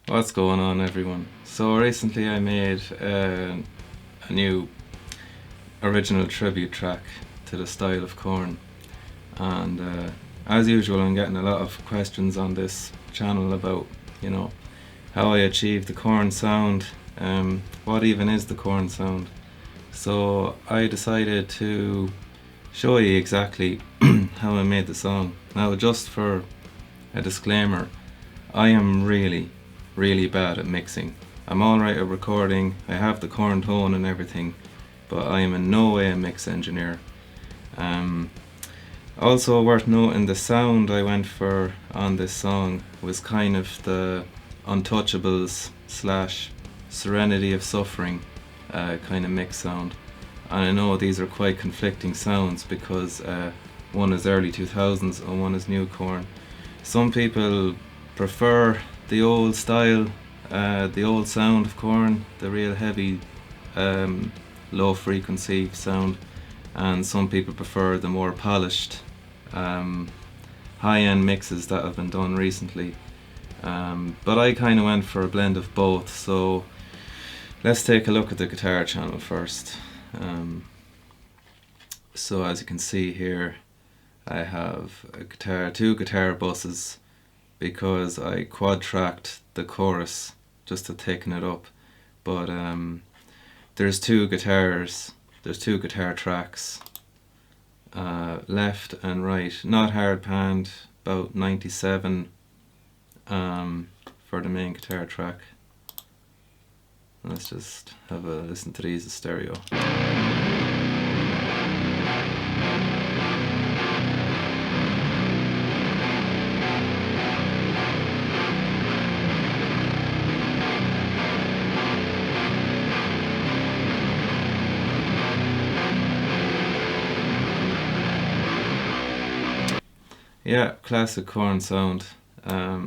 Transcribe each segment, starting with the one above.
What's going on, everyone? So recently I made a new original tribute track to the style of Korn, and as usual I'm getting a lot of questions on this channel about, you know, how I achieved the Korn sound, what even is the Korn sound. So I decided to show you exactly how I made the song. Now, just for a disclaimer, I am really bad at mixing. I'm alright at recording, I have the Korn tone and everything, but I am in no way a mix engineer. Um, Also worth noting, the sound I went for on this song was kind of the Untouchables slash Serenity of Suffering kind of mix sound. And I know these are quite conflicting sounds because one is early 2000s and one is new Korn. Some people prefer the old style, the old sound of Korn, the real heavy, low frequency sound, and some people prefer the more polished, high end mixes that have been done recently. But I kind of went for a blend of both, so let's take a look at the guitar channel first. So as you can see here, I have two guitar buses because I quad tracked the chorus just to thicken it up. But there's two guitar tracks, left and right, not hard panned, about 97 for the main guitar track. Let's just have a listen to these as stereo. Yeah, classic Korn sound. A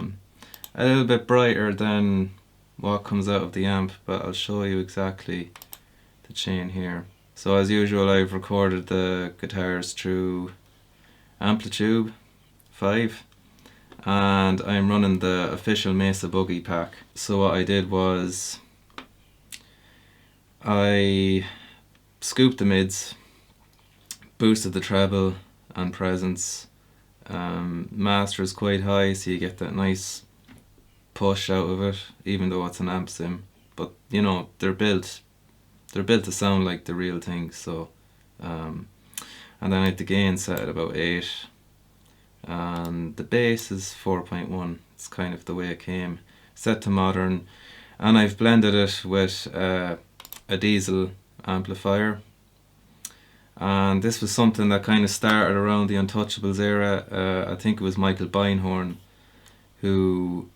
little bit brighter than what comes out of the amp, but I'll show you exactly the chain here. So as usual, I've recorded the guitars through Amplitude 5, and I'm running the official Mesa Boogie pack. So what I did was I scooped the mids, boosted the treble and presence. Master is quite high, so you get that nice push out of it, even though it's an amp sim. But you know, they're built to sound like the real thing. So, and then I had the gain set at about 8, and the bass is 4.1. It's kind of the way it came, set to modern, and I've blended it with a diesel amplifier. And this was something that kind of started around the Untouchables era. I think it was Michael Beinhorn who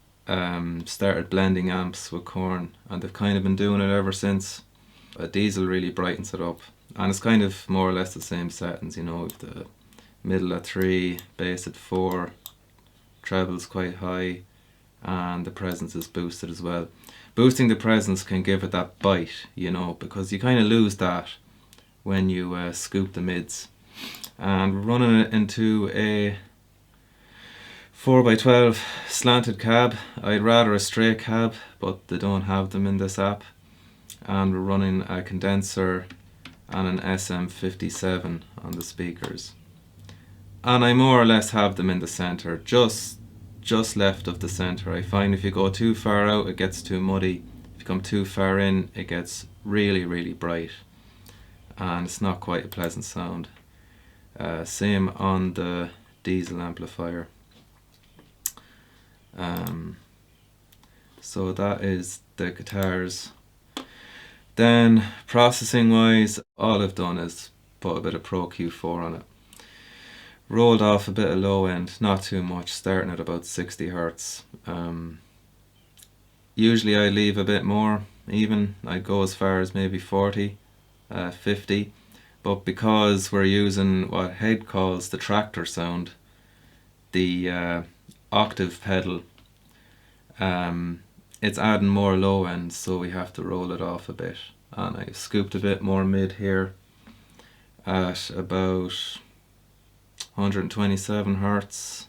started blending amps with Korn, and they've kind of been doing it ever since. A diesel really brightens it up, and it's kind of more or less the same settings, you know, with the middle at 3, bass at 4, treble's quite high, and the presence is boosted as well. Boosting the presence can give it that bite, you know, because you kind of lose that when you scoop the mids. And running it into a 4x12 slanted cab. I'd rather a straight cab, but they don't have them in this app. And we're running a condenser and an SM57 on the speakers. And I more or less have them in the center, just left of the center. I find if you go too far out, it gets too muddy. If you come too far in, it gets really bright, and it's not quite a pleasant sound. Same on the diesel amplifier. So that is the guitars. Then processing wise, all I've done is put a bit of Pro Q4 on it. Rolled off a bit of low end, not too much, starting at about 60 Hertz. Usually I leave a bit more even. I'd go as far as maybe 40, 50. But because we're using what Head calls the tractor sound, the octave pedal, it's adding more low end, so we have to roll it off a bit. And I scooped a bit more mid here at about 127 Hertz.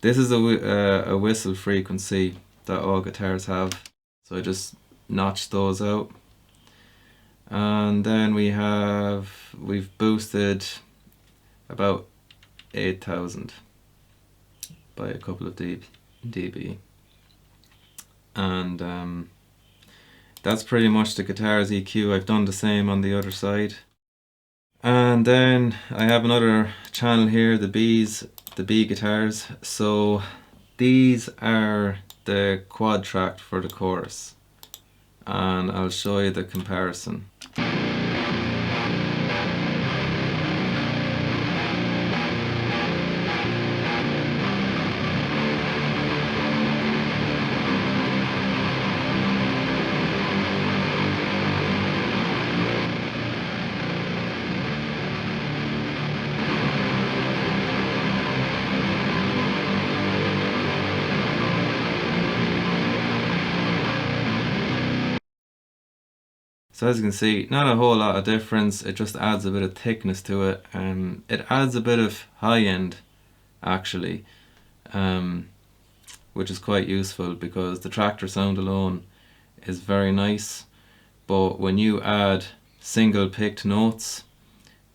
This is a whistle frequency, that all guitars have. So I just notched those out. And then we've boosted about 8,000 by a couple of dB. And that's pretty much the guitar's EQ. I've done the same on the other side. And then I have another channel here, the B guitars. So these are the quad track for the chorus, and I'll show you the comparison. So as you can see, not a whole lot of difference. It just adds a bit of thickness to it. It adds a bit of high end, actually, which is quite useful because the tractor sound alone is very nice. But when you add single picked notes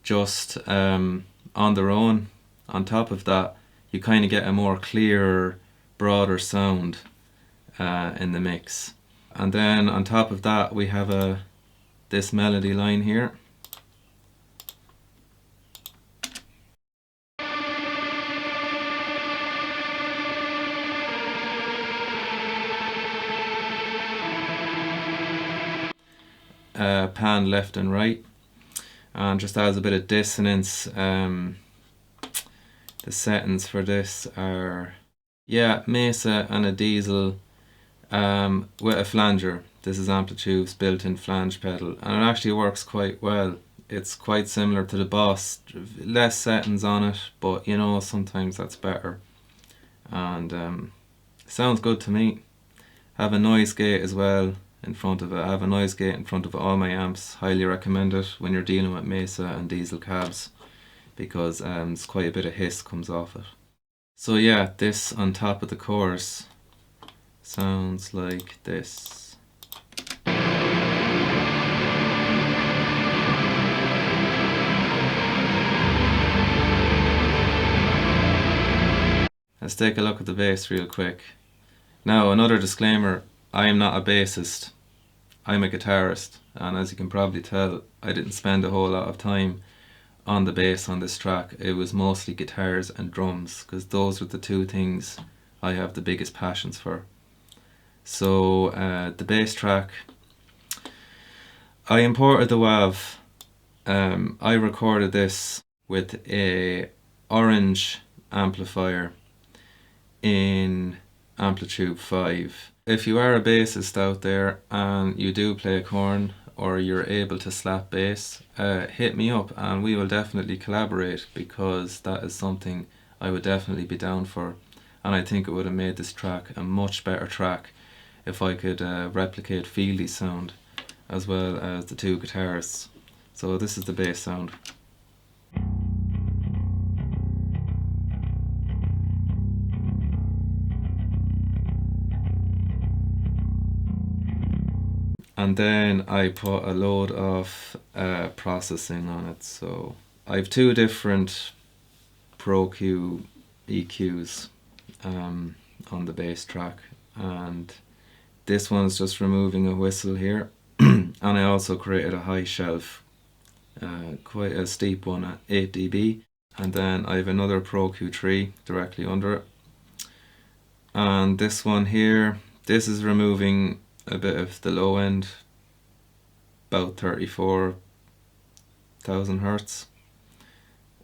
just on their own, on top of that, you kind of get a more clearer, broader sound in the mix. And then on top of that, we have this melody line here. Pan left and right, and just adds a bit of dissonance. The settings for this are, Mesa and a diesel with a flanger. This is Amplitude's built-in flange pedal, and it actually works quite well. It's quite similar to the Boss, less settings on it, but you know, sometimes that's better. And sounds good to me. I have a noise gate as well in front of it. I have a noise gate in front of all my amps. Highly recommend it when you're dealing with Mesa and diesel cabs, because it's quite a bit of hiss comes off it. So yeah, this on top of the chorus sounds like this. Let's take a look at the bass real quick. Now, another disclaimer, I am not a bassist. I'm a guitarist, and as you can probably tell, I didn't spend a whole lot of time on the bass on this track. It was mostly guitars and drums, because those are the two things I have the biggest passions for. So the bass track, I imported the WAV. I recorded this with a orange amplifier in Amplitude 5. If you are a bassist out there and you do play Korn, or you're able to slap bass, hit me up and we will definitely collaborate, because that is something I would definitely be down for. And I think it would have made this track a much better track if I could replicate Fieldy's sound as well as the two guitarists. So this is the bass sound. And then I put a load of processing on it. So I have two different Pro Q EQs on the bass track, and this one's just removing a whistle here. And I also created a high shelf, quite a steep one at 8 dB. And then I have another Pro Q3 directly under it. And this one here, this is removing a bit of the low end, about 34,000 hertz,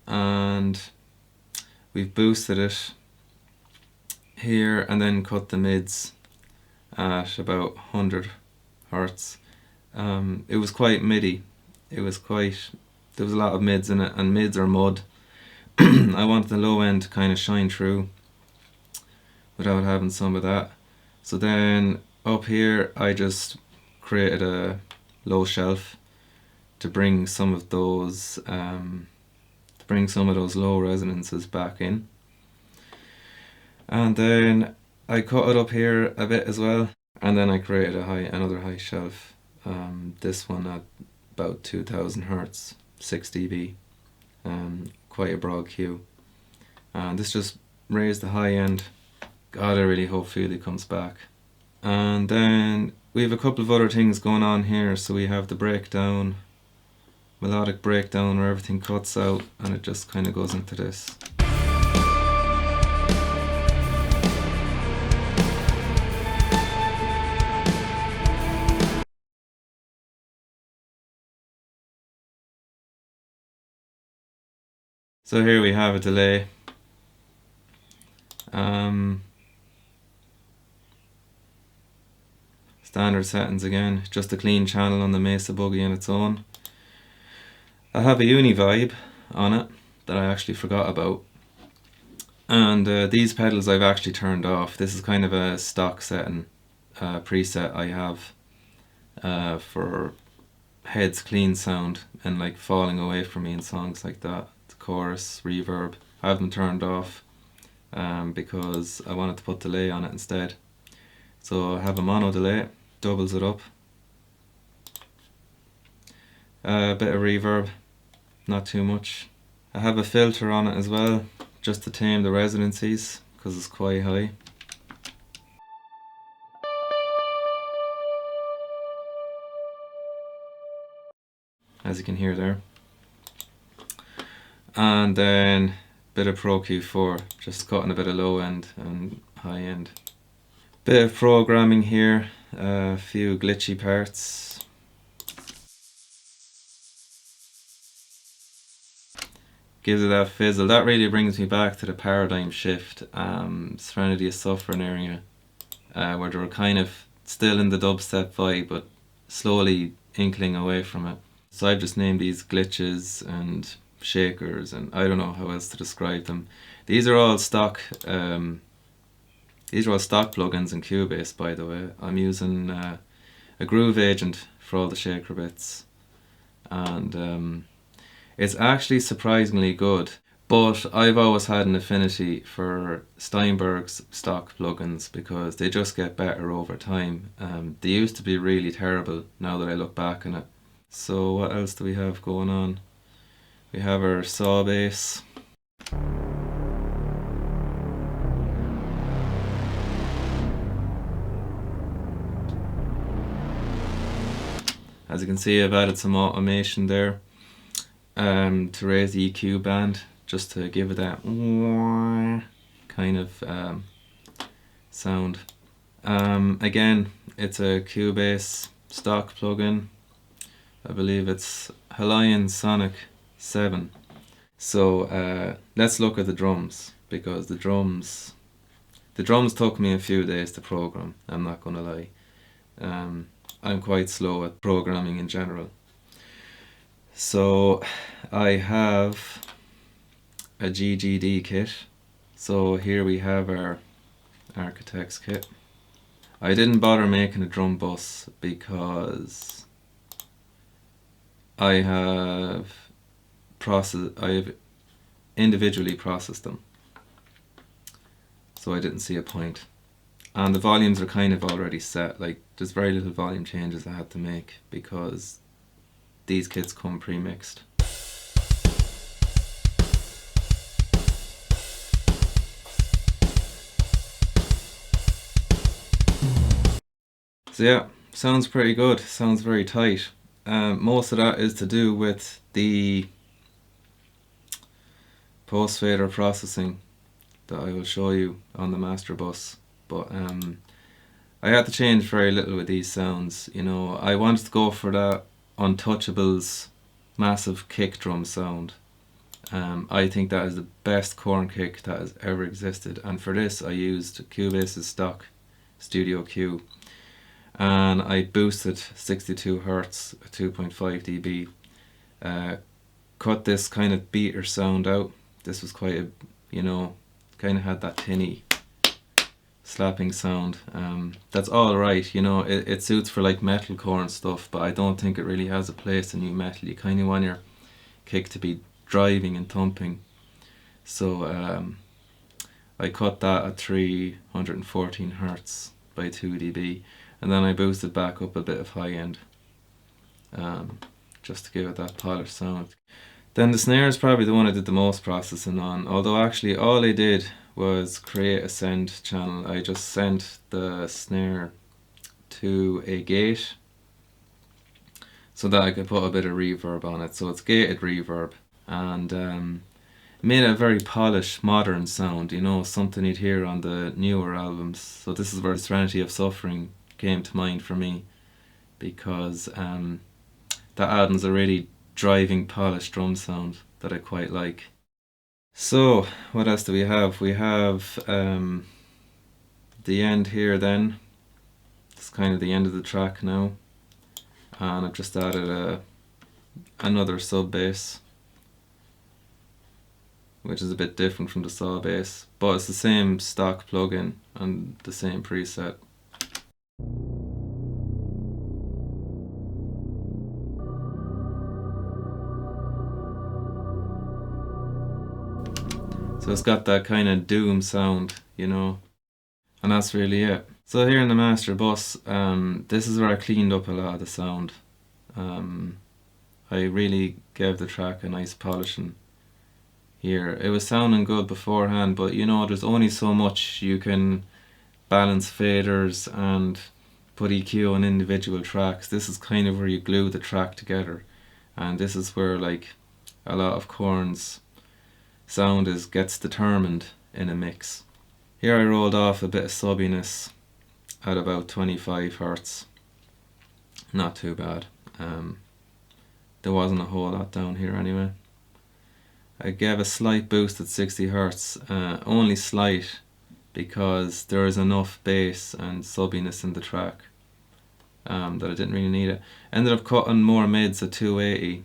and we've boosted it here and then cut the mids at about 100 hertz. It was quite midi. There was a lot of mids in it, and mids are mud. I want the low end to kind of shine through without having some of that. So then up here I just created a low shelf to bring some of those low resonances back in. And then I cut it up here a bit as well, and then I created another high shelf. This one at about 2000 hertz, 6 dB, quite a broad Q, and this just raised the high end. God, I really hope Feely comes back. And then we have a couple of other things going on here. So we have the breakdown, melodic breakdown, where everything cuts out and it just kind of goes into this. So here we have a delay. Standard settings again, just a clean channel on the Mesa Boogie on its own. I have a uni vibe on it that I actually forgot about. And these pedals I've actually turned off. This is kind of a stock setting, preset I have for heads clean sound and like falling away from me in songs like that. The chorus, reverb, I have them turned off because I wanted to put delay on it instead. So I have a mono delay, doubles it up. A bit of reverb, not too much. I have a filter on it as well, just to tame the resonances because it's quite high. As you can hear there. And then bit of Pro Q4, just cutting a bit of low end and high end. Bit of programming here, a few glitchy parts. Gives it that fizzle. That really brings me back to the paradigm shift, Serenity of Suffering area, where they were kind of still in the dubstep vibe but slowly inkling away from it. So I've just named these glitches and shakers, and I don't know how else to describe them. These are all stock plugins in Cubase, by the way. I'm using a groove agent for all the shaker bits, and it's actually surprisingly good. But I've always had an affinity for Steinberg's stock plugins because they just get better over time. They used to be really terrible now that I look back on it. So what else do we have going on? We have our saw bass. As you can see, I've added some automation there to raise the EQ band, just to give it that kind of sound. Again, it's a Cubase stock plugin. I believe it's Hawaiian Sonic 7. So let's look at the drums, because the drums took me a few days to program, I'm not gonna lie. I'm quite slow at programming in general. So I have a GGD kit. So here we have our Architect's kit. I didn't bother making a drum bus because I've individually processed them, so I didn't see a point. And the volumes are kind of already set, like there's very little volume changes I had to make because these kits come pre-mixed. So yeah, sounds pretty good, sounds very tight. Most of that is to do with the post-fader processing that I will show you on the master bus. But I had to change very little with these sounds. You know, I wanted to go for that Untouchables massive kick drum sound. I think that is the best Korn kick that has ever existed, and for this I used Cubase's stock Studio Q, and I boosted 62 Hz at 2.5 dB. Cut this kind of beater sound out. This was quite a, you know, kind of had that tinny slapping sound. That's all right, you know, it suits for like metalcore and stuff, but I don't think it really has a place in new metal. You kind of want your kick to be driving and thumping. So I cut that at 314 Hertz by 2 dB, and then I boosted back up a bit of high end, just to give it that polished sound. Then the snare is probably the one I did the most processing on, although actually all I did was create a send channel. I just sent the snare to a gate so that I could put a bit of reverb on it. So it's gated reverb, and made a very polished, modern sound, you know, something you'd hear on the newer albums. So this is where Serenity of Suffering came to mind for me, because that album's a really driving, polished drum sound that I quite like. So what else do we have? We have the end here then. It's kind of the end of the track now, and I've just added another sub bass, which is a bit different from the saw bass, but it's the same stock plugin and the same preset. So it's got that kind of doom sound, you know, and that's really it. So here in the master bus, this is where I cleaned up a lot of the sound. I really gave the track a nice polishing here. It was sounding good beforehand, but you know, there's only so much you can balance faders and put EQ on individual tracks. This is kind of where you glue the track together, and this is where like a lot of Korn's sound gets determined in a mix. Here I rolled off a bit of subbiness at about 25 Hertz. Not too bad. There wasn't a whole lot down here anyway. I gave a slight boost at 60 Hertz, only slight, because there is enough bass and subbiness in the track that I didn't really need it. Ended up cutting more mids at 280.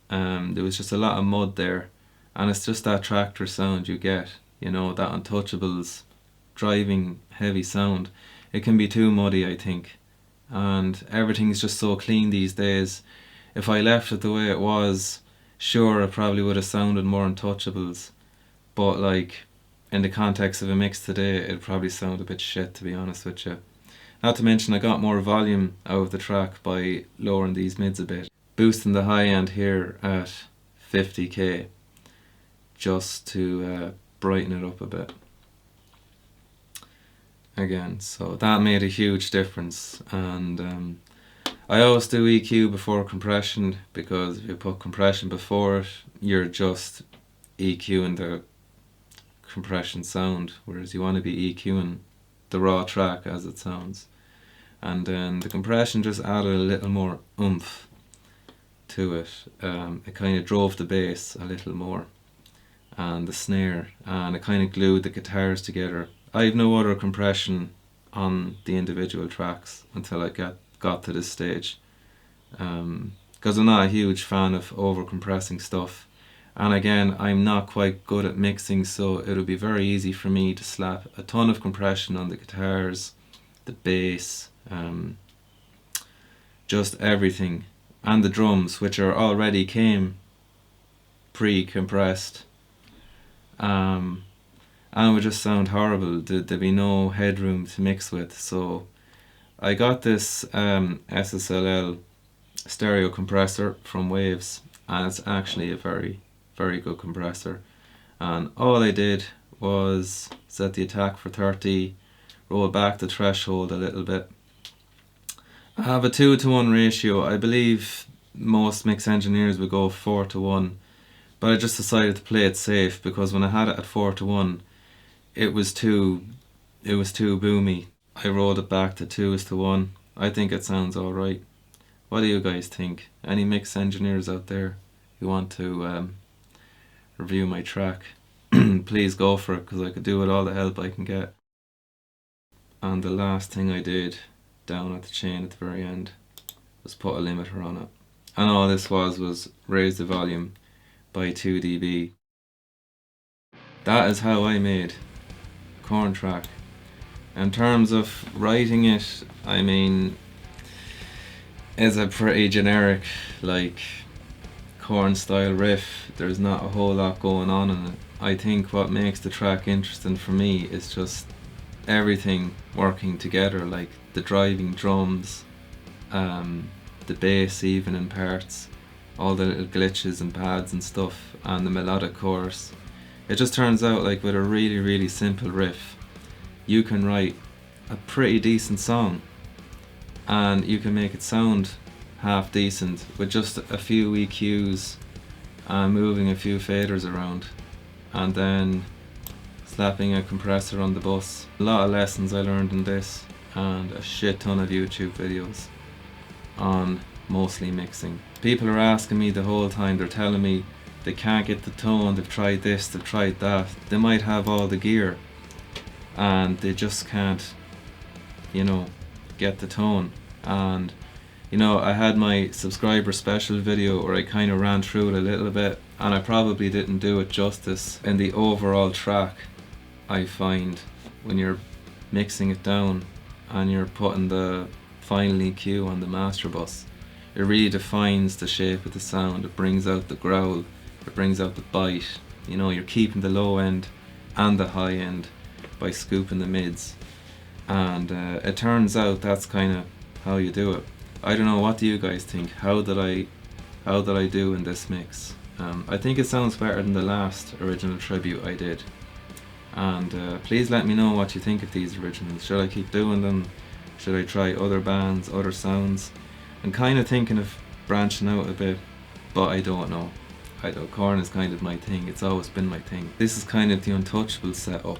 There was just a lot of mud there, and it's just that tractor sound you get, you know, that Untouchables driving heavy sound. It can be too muddy, I think, and everything's just so clean these days. If I left it the way it was, sure, it probably would have sounded more Untouchables, but like in the context of a mix today, it'd probably sound a bit shit, to be honest with you. Not to mention I got more volume out of the track by lowering these mids a bit, boosting the high end here at 50k, just to brighten it up a bit again. So that made a huge difference, and I always do EQ before compression, because if you put compression before it, you're just EQing the compression sound, whereas you want to be EQing the raw track as it sounds. And then the compression just added a little more oomph to it. It kind of drove the bass a little more, and the snare, and it kind of glued the guitars together. I have no other compression on the individual tracks until I got to this stage, because I'm not a huge fan of over compressing stuff, and again, I'm not quite good at mixing, so it would be very easy for me to slap a ton of compression on the guitars, the bass, just everything, and the drums, which are already came pre-compressed, and it would just sound horrible. There'd be no headroom to mix with. So I got this SSLL stereo compressor from Waves, and it's actually a very, very good compressor. And all I did was set the attack for 30, roll back the threshold a little bit. I have a 2-to-1 ratio. I believe most mix engineers would go 4-to-1, but I just decided to play it safe, because when I had it at 4-to-1, it was too boomy. I rolled it back to 2-to-1. I think it sounds alright. What do you guys think? Any mix engineers out there who want to review my track, please go for it, because I could do with all the help I can get. And the last thing I did down at the chain at the very end was put a limiter on it, and all this was raise the volume by 2 dB. That is how I made Korn track. In terms of writing it, I mean, it's a pretty generic, like, Korn style riff. There's not a whole lot going on in it. I think what makes the track interesting for me is just everything working together, like the driving drums, the bass even in parts, all the little glitches and pads and stuff, and the melodic chorus. It just turns out like with a really, really simple riff, you can write a pretty decent song, and you can make it sound half decent with just a few EQs and moving a few faders around, and then slapping a compressor on the bus. A lot of lessons I learned in this, and a shit ton of YouTube videos on mostly mixing. People are asking me the whole time, they're telling me they can't get the tone, they've tried this, they've tried that. They might have all the gear and they just can't, get the tone. And I had my subscriber special video where I kind of ran through it a little bit, and I probably didn't do it justice in the overall track. I find when you're mixing it down and you're putting the final EQ on the master bus, it really defines the shape of the sound. It brings out the growl, it brings out the bite. You're keeping the low end and the high end by scooping the mids, and it turns out that's kind of how you do it. I don't know, what do you guys think? How did I do in this mix? I think it sounds better than the last original tribute I did, and please let me know what you think of these originals. Should I keep doing them? Should I try other bands, other sounds? I'm kind of thinking of branching out a bit, but I don't know. Korn is kind of my thing, it's always been my thing. This is kind of the Untouchables setup,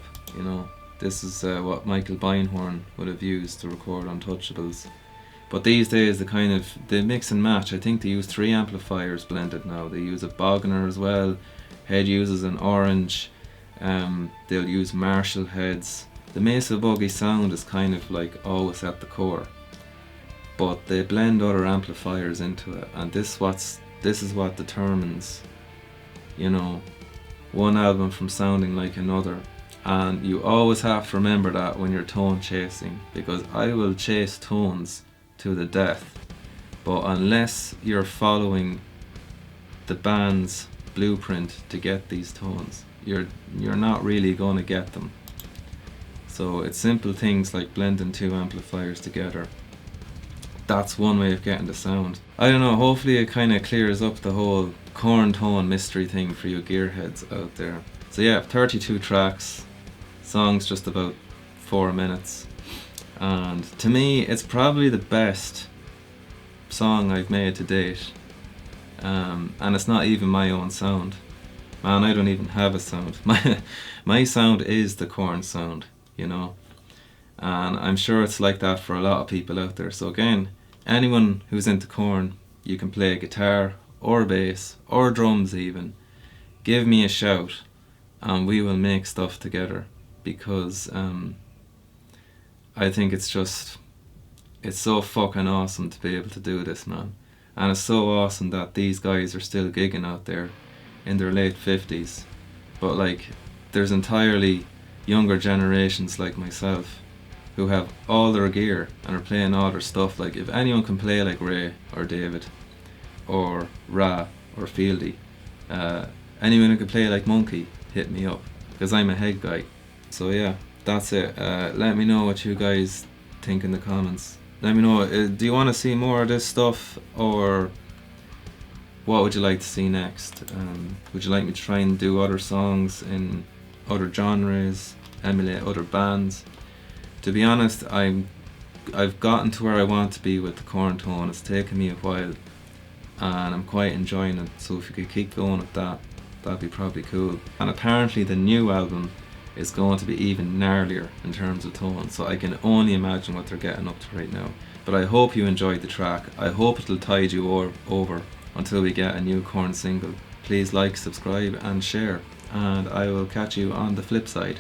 This is what Michael Beinhorn would have used to record Untouchables. But these days they mix and match. I think they use 3 amplifiers blended now. They use a Bogner as well. Head uses an orange. They'll use Marshall heads. The Mesa Boogie sound is kind of like always at the core, but they blend other amplifiers into it, and this is what determines, one album from sounding like another. And you always have to remember that when you're tone chasing, because I will chase tones to the death, but unless you're following the band's blueprint to get these tones, you're not really going to get them. So it's simple things like blending 2 amplifiers together. That's one way of getting the sound. I don't know, hopefully it kind of clears up the whole Korn tone mystery thing for you gearheads out there. So yeah, 32 tracks, songs just about 4 minutes, and to me it's probably the best song I've made to date, and it's not even my own sound. Man, I don't even have a sound. My sound is the Korn sound, and I'm sure it's like that for a lot of people out there. So again, anyone who's into Korn, you can play guitar or bass or drums even, give me a shout and we will make stuff together, because I think it's so fucking awesome to be able to do this, man. And it's so awesome that these guys are still gigging out there in their late 50s, but like there's entirely younger generations like myself who have all their gear and are playing all their stuff. Like if anyone can play like Ray or David or Ra or Fieldy, anyone who can play like Monkey, hit me up, because I'm a head guy. So yeah, that's it. Let me know what you guys think in the comments. Let me know, do you want to see more of this stuff, or what would you like to see next? Would you like me to try and do other songs in other genres, emulate other bands? To be honest, I've gotten to where I want to be with the Korn tone. It's taken me a while and I'm quite enjoying it, so if you could keep going with that, that'd be probably cool. And apparently the new album is going to be even gnarlier in terms of tone, so I can only imagine what they're getting up to right now. But I hope you enjoyed the track. I hope it'll tide you over until we get a new Korn single. Please like, subscribe and share, and I will catch you on the flip side.